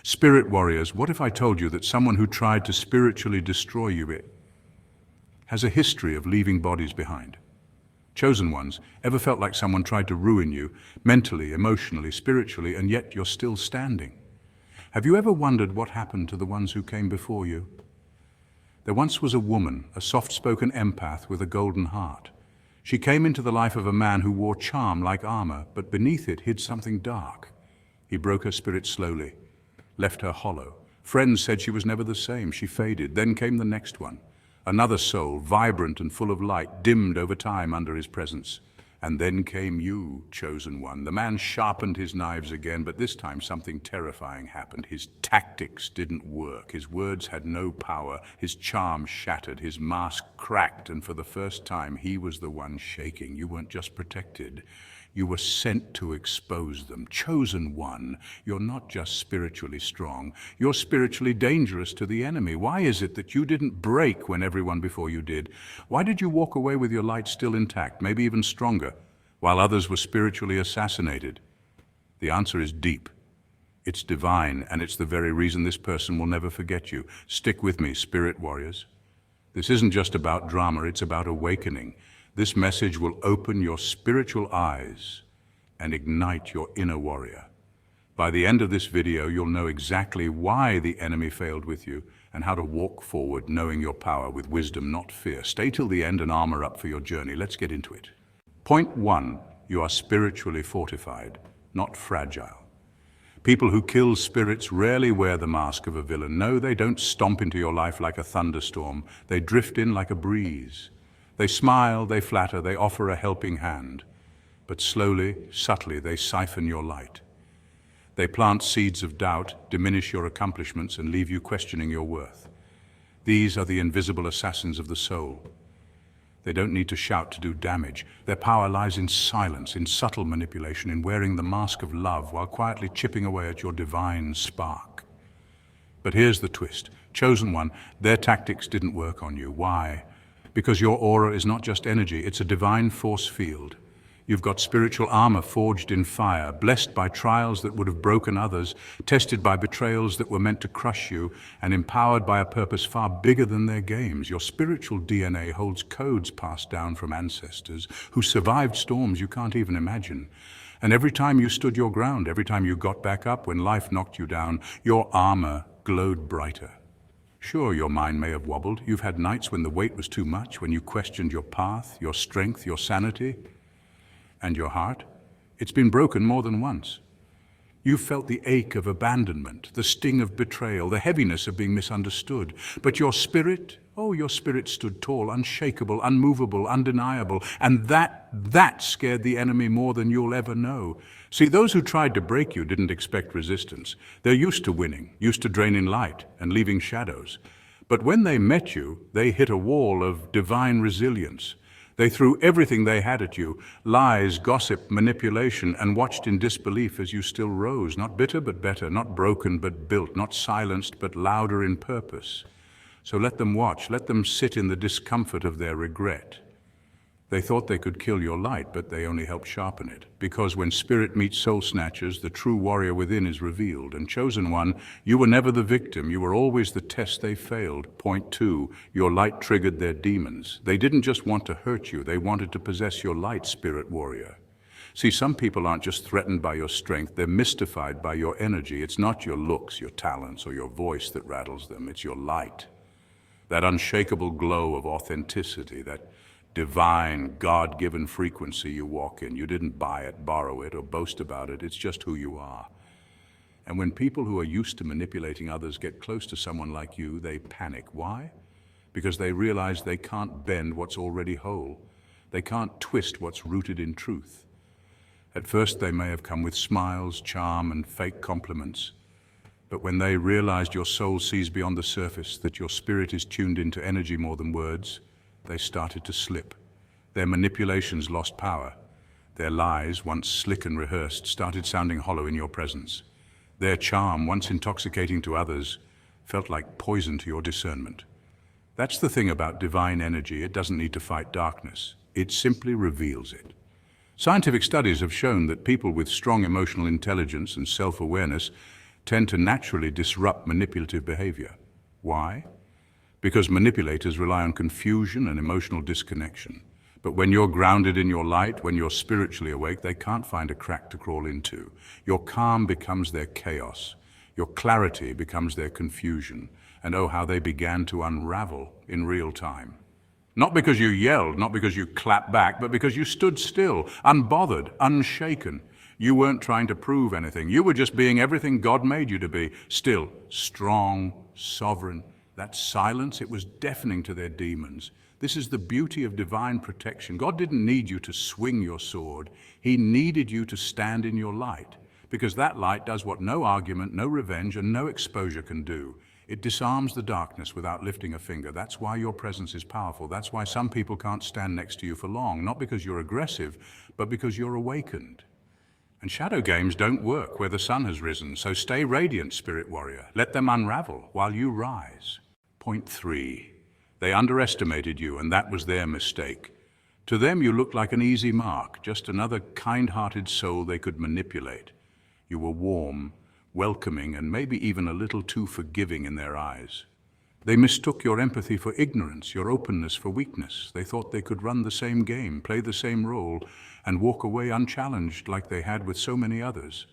Spirit warriors, what if I told you that someone who tried to spiritually destroy you has a history of leaving bodies behind? Chosen ones, ever felt like someone tried to ruin you, mentally, emotionally, spiritually, and yet you're still standing? Have you ever wondered what happened to the ones who came before you? There once was a woman, a soft-spoken empath with a golden heart. She came into the life of a man who wore charm like armor, but beneath it hid something dark. He broke her spirit slowly, left her hollow. Friends said she was never the same. She faded. Then came the next one. Another soul, vibrant and full of light, dimmed over time under his presence. And then came you, chosen one. The man sharpened his knives again, but this time something terrifying happened. His tactics didn't work. His words had no power. His charm shattered. His mask cracked, and for the first time, he was the one shaking. You weren't just protected. You were sent to expose them. Chosen one, you're not just spiritually strong. You're spiritually dangerous to the enemy. Why is it that you didn't break when everyone before you did? Why did you walk away with your light still intact, maybe even stronger, while others were spiritually assassinated? The answer is deep. It's divine, and it's the very reason this person will never forget you. Stick with me, spirit warriors. This isn't just about drama, it's about awakening. This message will open your spiritual eyes and ignite your inner warrior. By the end of this video, you'll know exactly why the enemy failed with you and how to walk forward knowing your power with wisdom, not fear. Stay till the end and armor up for your journey. Let's get into it. Point 1, you are spiritually fortified, not fragile. People who kill spirits rarely wear the mask of a villain. No, they don't stomp into your life like a thunderstorm. They drift in like a breeze. They smile, they flatter, they offer a helping hand. But slowly, subtly, they siphon your light. They plant seeds of doubt, diminish your accomplishments, and leave you questioning your worth. These are the invisible assassins of the soul. They don't need to shout to do damage. Their power lies in silence, in subtle manipulation, in wearing the mask of love while quietly chipping away at your divine spark. But here's the twist. Chosen one, their tactics didn't work on you. Why? Because your aura is not just energy, it's a divine force field. You've got spiritual armor forged in fire, blessed by trials that would have broken others, tested by betrayals that were meant to crush you, and empowered by a purpose far bigger than their games. Your spiritual DNA holds codes passed down from ancestors who survived storms you can't even imagine. And every time you stood your ground, every time you got back up when life knocked you down, your armor glowed brighter. Sure, your mind may have wobbled. You've had nights when the weight was too much, when you questioned your path, your strength, your sanity, and your heart. It's been broken more than once. You've felt the ache of abandonment, the sting of betrayal, the heaviness of being misunderstood. But your spirit stood tall, unshakable, unmovable, undeniable, and that scared the enemy more than you'll ever know. See, those who tried to break you didn't expect resistance. They're used to winning, used to draining light and leaving shadows. But when they met you, they hit a wall of divine resilience. They threw everything they had at you, lies, gossip, manipulation, and watched in disbelief as you still rose, not bitter but better, not broken but built, not silenced but louder in purpose. So let them watch, let them sit in the discomfort of their regret. They thought they could kill your light, but they only helped sharpen it. Because when spirit meets soul snatchers, the true warrior within is revealed. And chosen one, you were never the victim. You were always the test they failed. Point 2, your light triggered their demons. They didn't just want to hurt you. They wanted to possess your light, spirit warrior. See, some people aren't just threatened by your strength. They're mystified by your energy. It's not your looks, your talents, or your voice that rattles them. It's your light. That unshakable glow of authenticity, that divine, God-given frequency you walk in. You didn't buy it, borrow it, or boast about it. It's just who you are. And when people who are used to manipulating others get close to someone like you, they panic. Why? Because they realize they can't bend what's already whole. They can't twist what's rooted in truth. At first, they may have come with smiles, charm, and fake compliments. But when they realized your soul sees beyond the surface, that your spirit is tuned into energy more than words, they started to slip. Their manipulations lost power. Their lies, once slick and rehearsed, started sounding hollow in your presence. Their charm, once intoxicating to others, felt like poison to your discernment. That's the thing about divine energy. It doesn't need to fight darkness. It simply reveals it. Scientific studies have shown that people with strong emotional intelligence and self-awareness, tend to naturally disrupt manipulative behavior. Why? Because manipulators rely on confusion and emotional disconnection. But when you're grounded in your light, when you're spiritually awake, they can't find a crack to crawl into. Your calm becomes their chaos. Your clarity becomes their confusion. And oh, how they began to unravel in real time. Not because you yelled, not because you clapped back, but because you stood still, unbothered, unshaken. You weren't trying to prove anything. You were just being everything God made you to be. Still, strong, sovereign. That silence, it was deafening to their demons. This is the beauty of divine protection. God didn't need you to swing your sword. He needed you to stand in your light, because that light does what no argument, no revenge, and no exposure can do. It disarms the darkness without lifting a finger. That's why your presence is powerful. That's why some people can't stand next to you for long, not because you're aggressive, but because you're awakened. And shadow games don't work where the sun has risen, so stay radiant, spirit warrior. Let them unravel while you rise. Point 3. They underestimated you, and that was their mistake. To them, you looked like an easy mark, just another kind-hearted soul they could manipulate. You were warm, welcoming, and maybe even a little too forgiving in their eyes. They mistook your empathy for ignorance, your openness for weakness. They thought they could run the same game, play the same role, and walk away unchallenged like they had with so many others.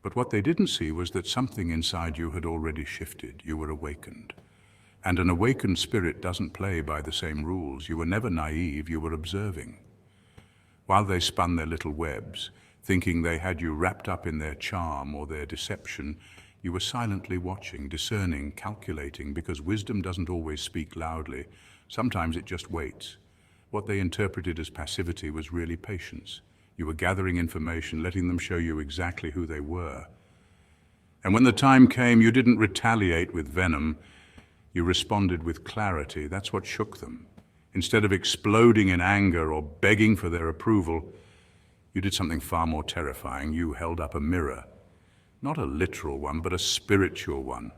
But what they didn't see was that something inside you had already shifted. You were awakened. And an awakened spirit doesn't play by the same rules. You were never naive, you were observing. While they spun their little webs, thinking they had you wrapped up in their charm or their deception, you were silently watching, discerning, calculating, because wisdom doesn't always speak loudly. Sometimes it just waits. What they interpreted as passivity was really patience. You were gathering information, letting them show you exactly who they were. And when the time came, you didn't retaliate with venom. You responded with clarity. That's what shook them. Instead of exploding in anger or begging for their approval, you did something far more terrifying. You held up a mirror. Not a literal one, but a spiritual one.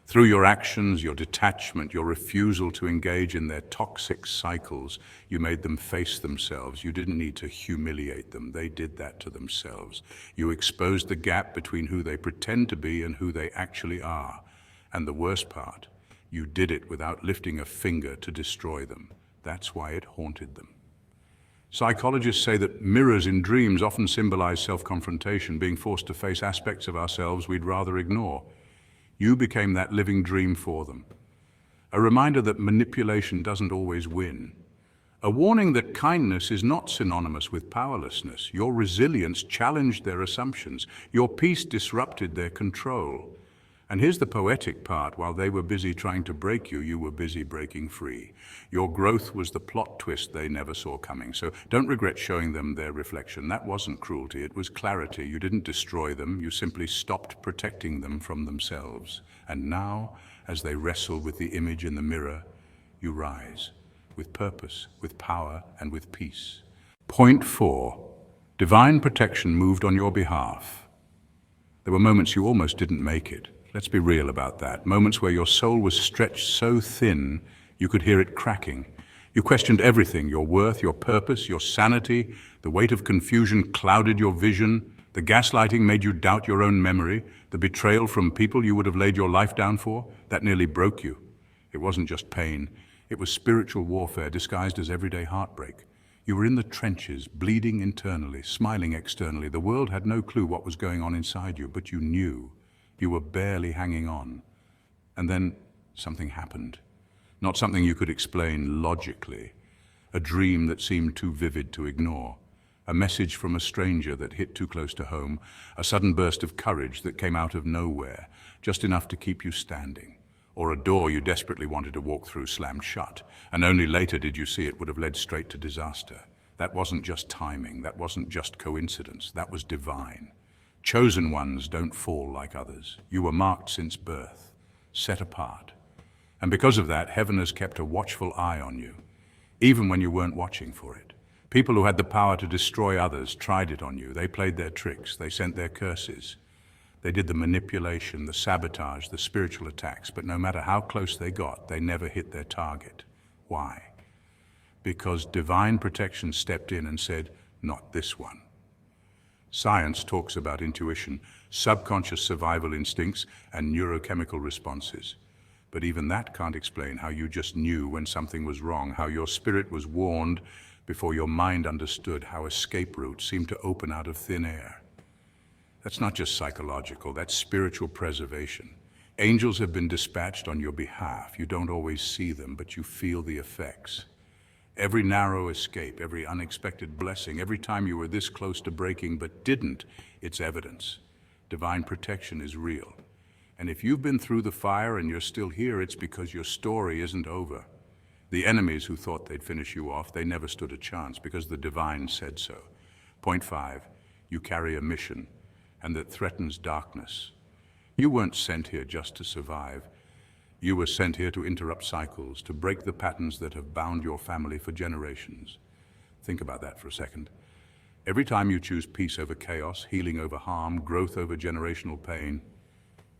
Through your actions, your detachment, your refusal to engage in their toxic cycles, you made them face themselves. You didn't need to humiliate them. They did that to themselves. You exposed the gap between who they pretend to be and who they actually are. And the worst part, you did it without lifting a finger to destroy them. That's why it haunted them. Psychologists say that mirrors in dreams often symbolize self-confrontation, being forced to face aspects of ourselves we'd rather ignore. You became that living dream for them. A reminder that manipulation doesn't always win. A warning that kindness is not synonymous with powerlessness. Your resilience challenged their assumptions. Your peace disrupted their control. And here's the poetic part. While they were busy trying to break you, you were busy breaking free. Your growth was the plot twist they never saw coming. So don't regret showing them their reflection. That wasn't cruelty, it was clarity. You didn't destroy them, you simply stopped protecting them from themselves. And now, as they wrestle with the image in the mirror, you rise with purpose, with power, and with peace. Point 4. Divine protection moved on your behalf. There were moments you almost didn't make it. Let's be real about that. Moments where your soul was stretched so thin, you could hear it cracking. You questioned everything, your worth, your purpose, your sanity. The weight of confusion clouded your vision. The gaslighting made you doubt your own memory. The betrayal from people you would have laid your life down for, that nearly broke you. It wasn't just pain. It was spiritual warfare disguised as everyday heartbreak. You were in the trenches, bleeding internally, smiling externally. The world had no clue what was going on inside you, but you knew. You were barely hanging on. And then something happened. Not something you could explain logically. A dream that seemed too vivid to ignore. A message from a stranger that hit too close to home. A sudden burst of courage that came out of nowhere, just enough to keep you standing. Or a door you desperately wanted to walk through slammed shut, and only later did you see it would have led straight to disaster. That wasn't just timing. That wasn't just coincidence. That was divine. Chosen ones don't fall like others. You were marked since birth, set apart. And because of that, heaven has kept a watchful eye on you, even when you weren't watching for it. People who had the power to destroy others tried it on you. They played their tricks. They sent their curses. They did the manipulation, the sabotage, the spiritual attacks. But no matter how close they got, they never hit their target. Why? Because divine protection stepped in and said, not this one. Science talks about intuition, subconscious survival instincts, and neurochemical responses. But even that can't explain how you just knew when something was wrong, how your spirit was warned before your mind understood, how escape routes seemed to open out of thin air. That's not just psychological, that's spiritual preservation. Angels have been dispatched on your behalf. You don't always see them, but you feel the effects. Every narrow escape, every unexpected blessing, every time you were this close to breaking but didn't, it's evidence. Divine protection is real. And if you've been through the fire and you're still here, it's because your story isn't over. The enemies who thought they'd finish you off, they never stood a chance because the divine said so. Point 5, you carry a mission, and that threatens darkness. You weren't sent here just to survive. You were sent here to interrupt cycles, to break the patterns that have bound your family for generations. Think about that for a second. Every time you choose peace over chaos, healing over harm, growth over generational pain,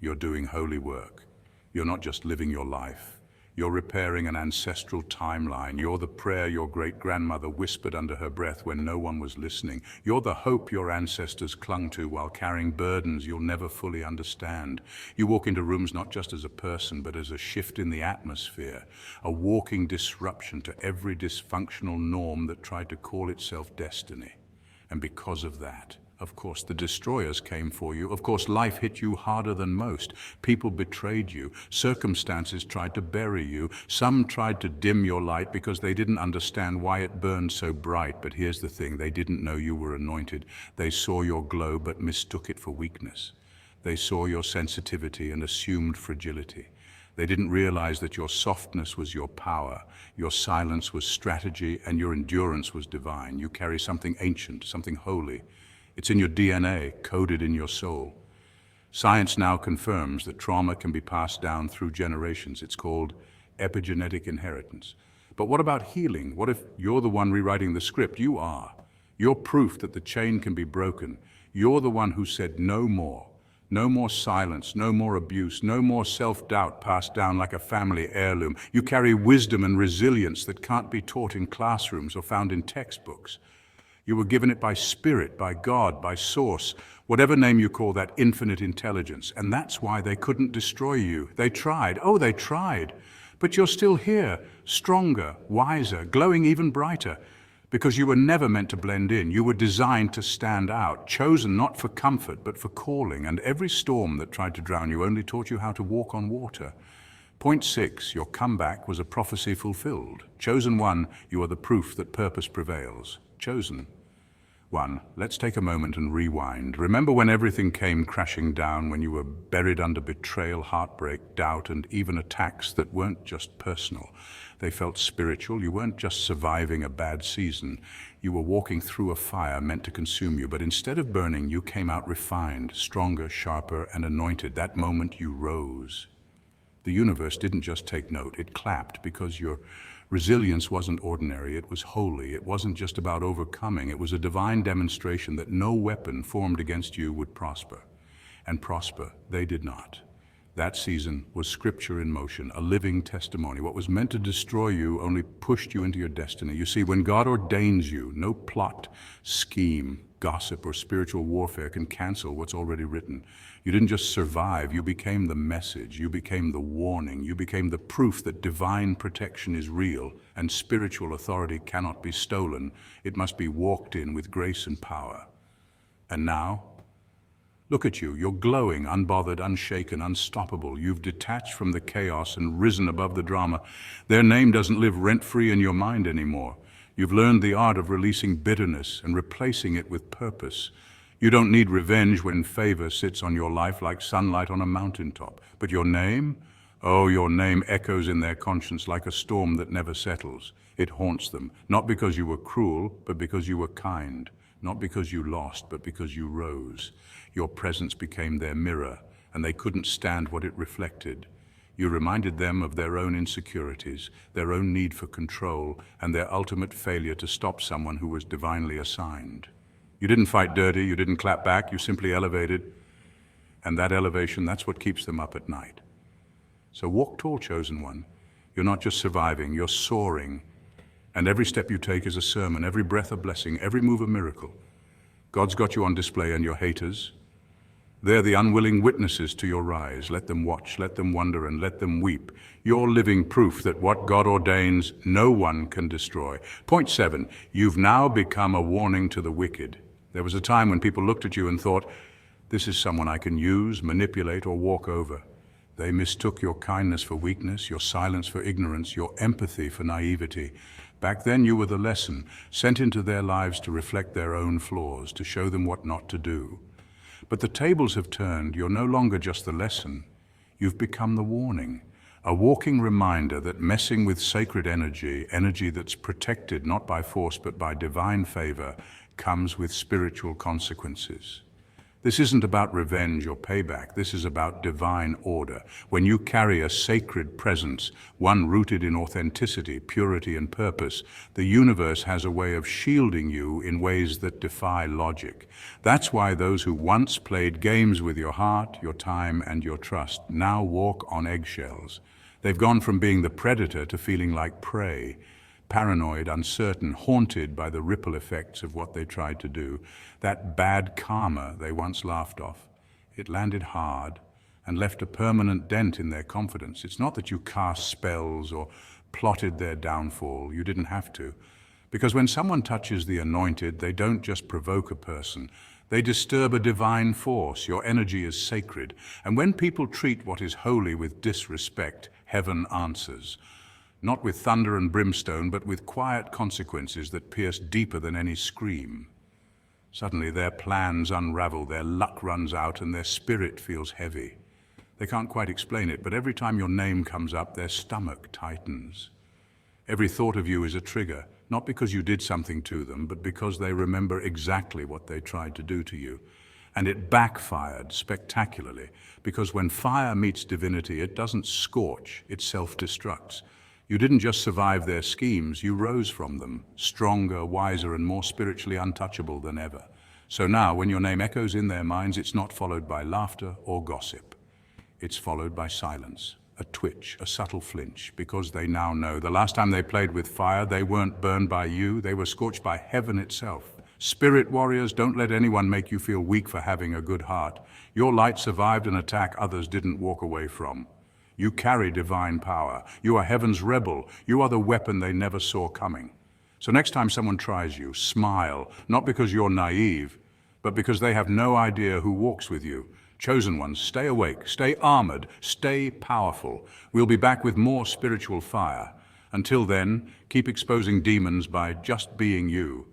you're doing holy work. You're not just living your life. You're repairing an ancestral timeline. You're the prayer your great-grandmother whispered under her breath when no one was listening. You're the hope your ancestors clung to while carrying burdens you'll never fully understand. You walk into rooms not just as a person, but as a shift in the atmosphere, a walking disruption to every dysfunctional norm that tried to call itself destiny. And because of that, of course, the destroyers came for you. Of course, life hit you harder than most. People betrayed you. Circumstances tried to bury you. Some tried to dim your light because they didn't understand why it burned so bright. But here's the thing, they didn't know you were anointed. They saw your glow but mistook it for weakness. They saw your sensitivity and assumed fragility. They didn't realize that your softness was your power, your silence was strategy, and your endurance was divine. You carry something ancient, something holy. It's in your DNA, coded in your soul. Science now confirms that trauma can be passed down through generations. It's called epigenetic inheritance. But what about healing? What if you're the one rewriting the script? You are. You're proof that the chain can be broken. You're the one who said no more. No more silence, no more abuse, no more self-doubt passed down like a family heirloom. You carry wisdom and resilience that can't be taught in classrooms or found in textbooks. You were given it by Spirit, by God, by Source, whatever name you call that infinite intelligence. And that's why they couldn't destroy you. They tried. Oh, they tried. But you're still here, stronger, wiser, glowing even brighter, because you were never meant to blend in. You were designed to stand out, chosen not for comfort, but for calling. And every storm that tried to drown you only taught you how to walk on water. Point 6, your comeback was a prophecy fulfilled. Chosen one, you are the proof that purpose prevails. Chosen one, let's take a moment and rewind. Remember when everything came crashing down, when you were buried under betrayal, heartbreak, doubt, and even attacks that weren't just personal. They felt spiritual. You weren't just surviving a bad season. You were walking through a fire meant to consume you, but instead of burning, you came out refined, stronger, sharper, and anointed. That moment you rose. The universe didn't just take note, it clapped, because your resilience wasn't ordinary, it was holy. It wasn't just about overcoming, it was a divine demonstration that no weapon formed against you would prosper. And prosper, they did not. That season was scripture in motion, a living testimony. What was meant to destroy you only pushed you into your destiny. You see, when God ordains you, no plot, scheme, gossip, or spiritual warfare can cancel what's already written. You didn't just survive, you became the message, you became the warning, you became the proof that divine protection is real and spiritual authority cannot be stolen. It must be walked in with grace and power. And now, look at you, you're glowing, unbothered, unshaken, unstoppable. You've detached from the chaos and risen above the drama. Their name doesn't live rent-free in your mind anymore. You've learned the art of releasing bitterness and replacing it with purpose. You don't need revenge when favor sits on your life like sunlight on a mountaintop. But your name? Oh, your name echoes in their conscience like a storm that never settles. It haunts them, not because you were cruel, but because you were kind. Not because you lost, but because you rose. Your presence became their mirror, and they couldn't stand what it reflected. You reminded them of their own insecurities, their own need for control, and their ultimate failure to stop someone who was divinely assigned. You didn't fight dirty, you didn't clap back, you simply elevated. And that elevation, that's what keeps them up at night. So walk tall, chosen one. You're not just surviving, you're soaring. And every step you take is a sermon, every breath a blessing, every move a miracle. God's got you on display, and your haters, They're the unwilling witnesses to your rise. Let them watch, let them wonder, and let them weep. You're living proof that what God ordains, no one can destroy. Point 7, you've now become a warning to the wicked. There was a time when people looked at you and thought, this is someone I can use, manipulate, or walk over. They mistook your kindness for weakness, your silence for ignorance, your empathy for naivety. Back then you were the lesson, sent into their lives to reflect their own flaws, to show them what not to do. But the tables have turned. You're no longer just the lesson. You've become the warning, a walking reminder that messing with sacred energy, energy that's protected not by force but by divine favor, comes with spiritual consequences. This isn't about revenge or payback. This is about divine order. When you carry a sacred presence, one rooted in authenticity, purity, and purpose, the universe has a way of shielding you in ways that defy logic. That's why those who once played games with your heart, your time, and your trust now walk on eggshells. They've gone from being the predator to feeling like prey. Paranoid, uncertain, haunted by the ripple effects of what they tried to do. That bad karma they once laughed off. It landed hard and left a permanent dent in their confidence. It's not that you cast spells or plotted their downfall. You didn't have to. Because when someone touches the anointed, they don't just provoke a person. They disturb a divine force. Your energy is sacred. And when people treat what is holy with disrespect, heaven answers. Not with thunder and brimstone, but with quiet consequences that pierce deeper than any scream. Suddenly their plans unravel, their luck runs out, and their spirit feels heavy. They can't quite explain it, but every time your name comes up, their stomach tightens. Every thought of you is a trigger, not because you did something to them, but because they remember exactly what they tried to do to you. And it backfired spectacularly, because when fire meets divinity, it doesn't scorch, it self-destructs. You didn't just survive their schemes, you rose from them, stronger, wiser, and more spiritually untouchable than ever. So now, when your name echoes in their minds, it's not followed by laughter or gossip. It's followed by silence, a twitch, a subtle flinch, because they now know the last time they played with fire, they weren't burned by you, they were scorched by heaven itself. Spirit warriors, don't let anyone make you feel weak for having a good heart. Your light survived an attack others didn't walk away from. You carry divine power. You are heaven's rebel. You are the weapon they never saw coming. So next time someone tries you, smile, not because you're naive, but because they have no idea who walks with you. Chosen ones, stay awake, stay armored, stay powerful. We'll be back with more spiritual fire. Until then, keep exposing demons by just being you.